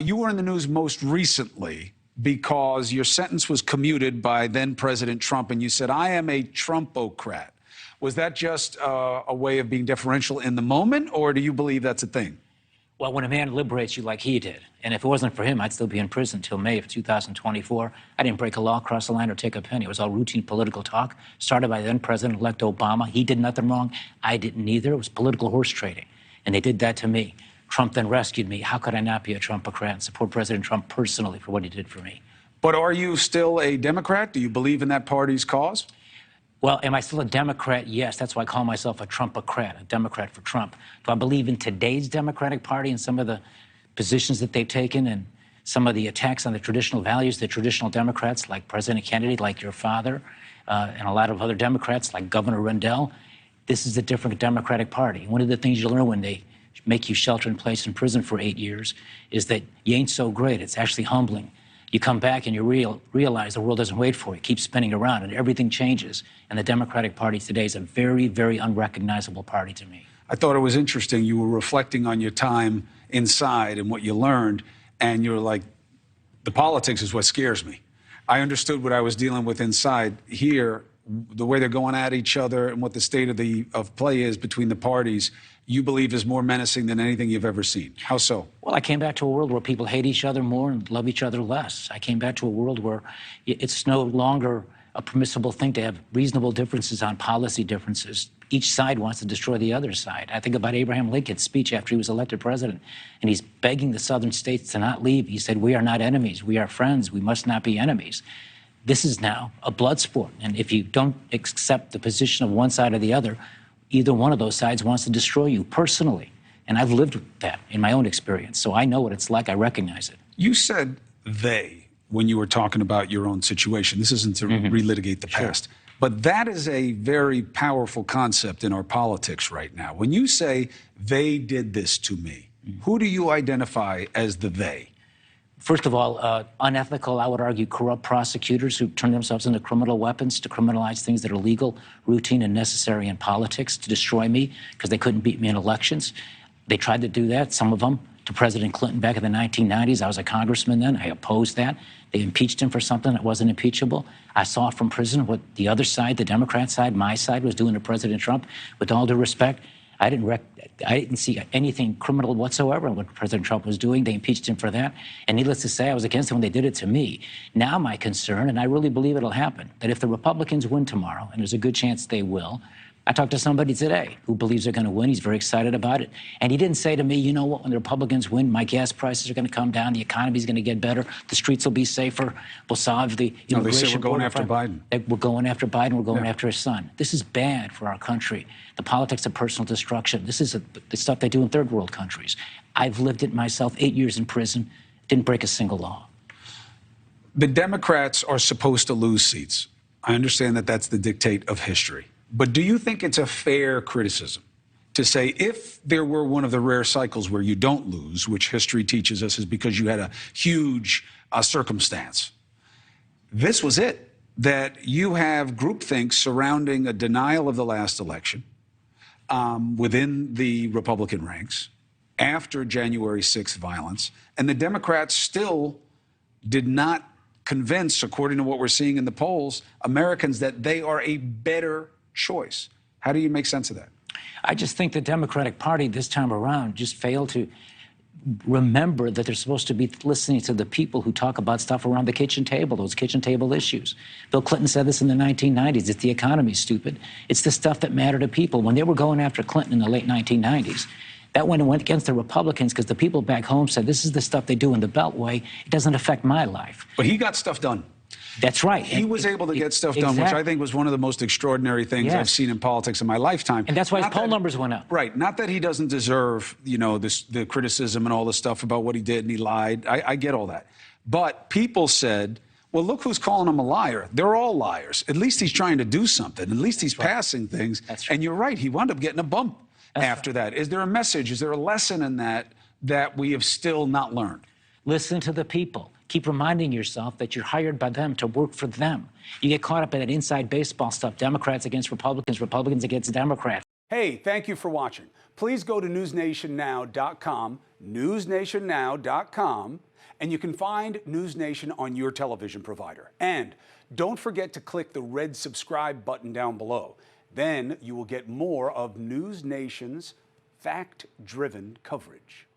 You were in the news most recently because your sentence was commuted by then President Trump, and you said, I am a Trump-o-crat. Was that just a way of being deferential in the moment, or do you believe that's a thing? Well, when a man liberates you like he did, and if it wasn't for him, I'd still be in prison until May of 2024. I didn't break a law, cross a line, or take a penny. It was all routine political talk, started by then President-elect Obama. He did nothing wrong. I didn't either. It was political horse trading, and they did that to me. Trump then rescued me. How could I not be a Trump-o-crat and support President Trump personally for what he did for me? But are you still a Democrat? Do you believe in that party's cause? Well, am I still a Democrat? Yes. That's why I call myself a Trump-o-crat, a Democrat for Trump. Do I believe in today's Democratic Party and some of the positions that they've taken and some of the attacks on the traditional values, the traditional Democrats like President Kennedy, like your father, and a lot of other Democrats like Governor Rendell? This is a different Democratic Party. One of the things you learn when they make you shelter in place in prison for 8 years is that you ain't so great. It's actually humbling. You come back and you realize the world doesn't wait for you. It keeps spinning around and everything changes. And the Democratic Party today is a very, very unrecognizable party to me. I thought it was interesting. You were reflecting on your time inside and what you learned, and you were like, the politics is what scares me. I understood what I was dealing with inside. Here, the way they're going at each other and what the state of play is between the parties, you believe is more menacing than anything you've ever seen. How so? Well, I came back to a world where people hate each other more and love each other less. I came back to a world where it's no longer a permissible thing to have reasonable differences on policy differences. Each side wants to destroy the other side. I think about Abraham Lincoln's speech after he was elected president, and he's begging the southern states to not leave. He said, we are not enemies. We are friends. We must not be enemies. This is now a blood sport, and if you don't accept the position of one side or the other, either one of those sides wants to destroy you personally. And I've lived that in my own experience, so I know what it's like. I recognize it. You said they when you were talking about your own situation. This isn't to relitigate the past. Sure. But that is a very powerful concept in our politics right now. When you say, they did this to me, who do you identify as the they? First of all, unethical, I would argue, corrupt prosecutors who turn themselves into criminal weapons to criminalize things that are legal, routine, and necessary in politics to destroy me because they couldn't beat me in elections. They tried to do that, some of them, to President Clinton back in the 1990s. I was a congressman then. I opposed that. They impeached him for something that wasn't impeachable. I saw from prison what the other side, the Democrat side, my side, was doing to President Trump. With all due respect, I didn't see anything criminal whatsoever in what President Trump was doing. They impeached him for that. And needless to say, I was against it when they did it to me. Now my concern, and I really believe it'll happen, that if the Republicans win tomorrow, and there's a good chance they will, I talked to somebody today who believes they're going to win. He's very excited about it. And he didn't say to me, you know what, when the Republicans win, my gas prices are going to come down, the economy's going to get better, the streets will be safer, we'll solve the immigration. No, they say we're going after Biden. We're going after Biden, we're going after his son. This is bad for our country. The politics of personal destruction. This is the stuff they do in third world countries. I've lived it myself, 8 years in prison, didn't break a single law. The Democrats are supposed to lose seats. I understand that that's the dictate of history. But do you think it's a fair criticism to say if there were one of the rare cycles where you don't lose, which history teaches us is because you had a huge circumstance, this was it, that you have groupthink surrounding a denial of the last election within the Republican ranks after January 6th violence, and the Democrats still did not convince, according to what we're seeing in the polls, Americans that they are a better choice. How do you make sense of that? I just think the Democratic Party this time around just failed to remember that they're supposed to be listening to the people who talk about stuff around the kitchen table, those kitchen table issues. Bill Clinton said this in the 1990s. It's the economy, stupid. It's the stuff that mattered to people. When they were going after Clinton in the late 1990s, that went against the Republicans because the people back home said, this is the stuff they do in the Beltway. It doesn't affect my life. But he got stuff done. That's right. He was able to get stuff done, which I think was one of the most extraordinary things I've seen in politics in my lifetime. And that's why his poll numbers went up. Right. Not that he doesn't deserve, you know, the criticism and all the stuff about what he did and he lied. I get all that. But people said, well, look who's calling him a liar. They're all liars. At least he's trying to do something. At least he's passing things. That's right. And you're right. He wound up getting a bump after that. Is there a message? Is there a lesson in that we have still not learned? Listen to the people. Keep reminding yourself that you're hired by them to work for them. You get caught up in that inside baseball stuff, Democrats against Republicans, Republicans against Democrats. Hey, thank you for watching. Please go to newsnationnow.com newsnationnow.com, and you can find NewsNation on your television provider. And don't forget to click the red subscribe button down below. Then you will get more of NewsNation's fact-driven coverage.